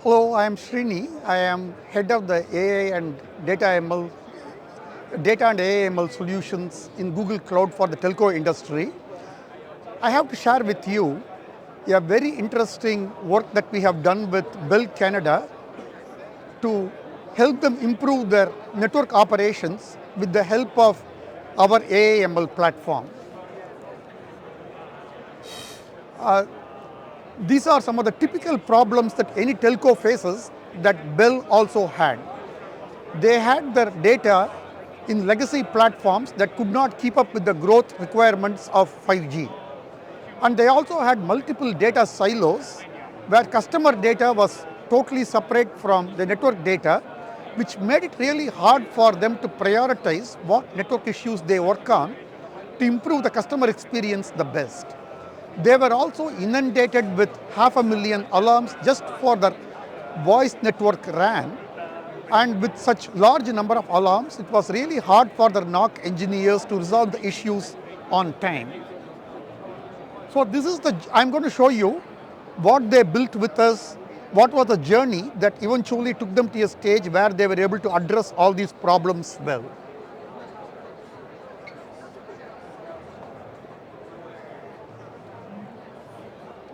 Hello, I am Srini. I am head of the AI and data and AI ML solutions in Google Cloud for the telco industry. I have to share with you a very interesting work that we have done with Bell Canada to help them improve their network operations with the help of our AI ML platform. These are some of the typical problems that any telco faces that Bell also had. They had their data in legacy platforms that could not keep up with the growth requirements of 5G. And they also had multiple data silos where customer data was totally separate from the network data, which made it really hard for them to prioritize what network issues they work on to improve the customer experience the best. They were also inundated with 500,000 alarms just for the voice network ran, and with such large number of alarms, it was really hard for the NOC engineers to resolve the issues on time. So I'm going to show you what they built with us, what was the journey that eventually took them to a stage where they were able to address all these problems well.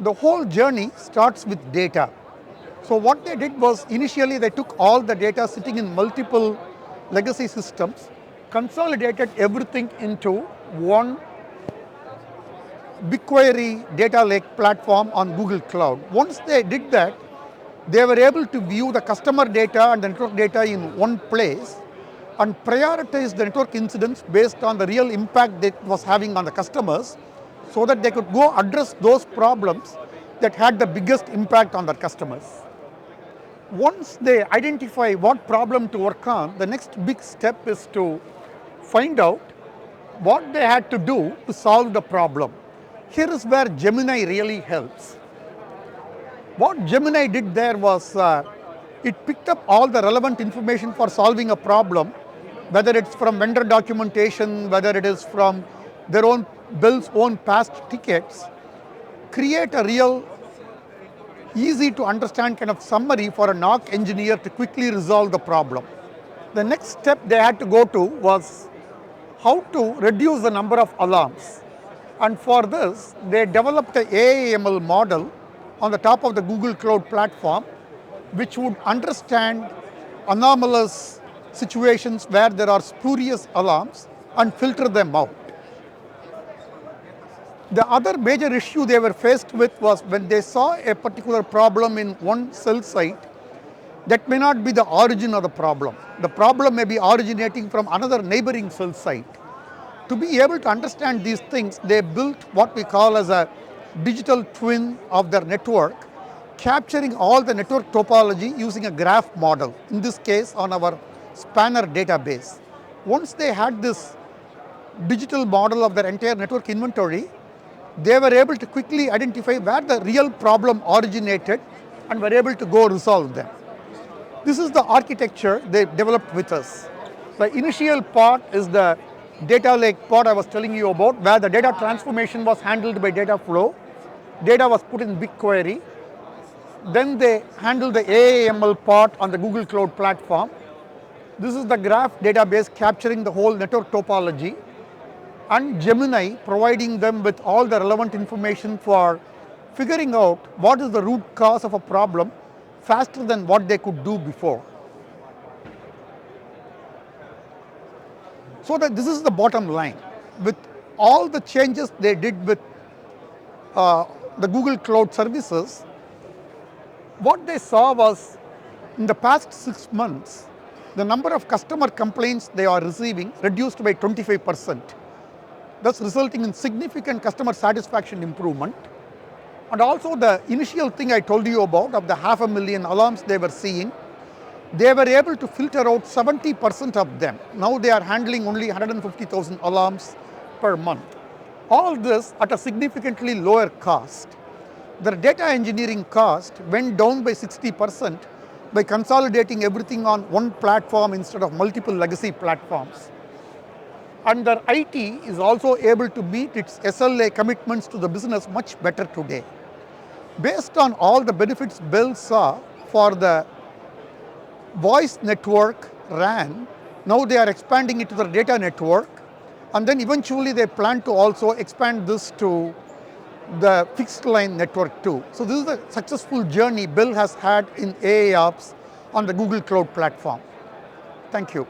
The whole journey starts with data. So what they did was initially they took all the data sitting in multiple legacy systems, consolidated everything into one BigQuery data lake platform on Google Cloud. Once they did that, they were able to view the customer data and the network data in one place and prioritize the network incidents based on the real impact that it was having on the customers, so that they could go address those problems that had the biggest impact on their customers. Once they identify what problem to work on, the next big step is to find out what they had to do to solve the problem. Here is where Gemini really helps. What Gemini did there was it picked up all the relevant information for solving a problem, whether it's from vendor documentation, whether it is from their own Bill's own past tickets, create a real easy to understand kind of summary for a NOC engineer to quickly resolve the problem. The next step they had to go to was how to reduce the number of alarms. And for this, they developed an AI/ML model on the top of the Google Cloud platform, which would understand anomalous situations where there are spurious alarms and filter them out. The other major issue they were faced with was when they saw a particular problem in one cell site, that may not be the origin of the problem. The problem may be originating from another neighboring cell site. To be able to understand these things, they built what we call as a digital twin of their network, capturing all the network topology using a graph model, in this case on our Spanner database. Once they had this digital model of their entire network inventory, they were able to quickly identify where the real problem originated and were able to go resolve them. This is the architecture they developed with us. The initial part is the data lake part I was telling you about, where the data transformation was handled by data flow. Data was put in BigQuery. Then they handled the AI/ML part on the Google Cloud platform. This is the graph database capturing the whole network topology, and Gemini providing them with all the relevant information for figuring out what is the root cause of a problem faster than what they could do before. So that this is the bottom line. With all the changes they did with the Google Cloud services, what they saw was in the past 6 months, the number of customer complaints they are receiving reduced by 25%. Thus resulting in significant customer satisfaction improvement. And also the initial thing I told you about of the 500,000 alarms they were seeing, they were able to filter out 70% of them. Now they are handling only 150,000 alarms per month. All this at a significantly lower cost. Their data engineering cost went down by 60% by consolidating everything on one platform instead of multiple legacy platforms. And their IT is also able to meet its SLA commitments to the business much better today. Based on all the benefits Bell saw for the voice network RAN. Now they are expanding it to the data network, and then eventually they plan to also expand this to the fixed line network too. So this is a successful journey Bill has had in AI apps on the Google Cloud platform. Thank you.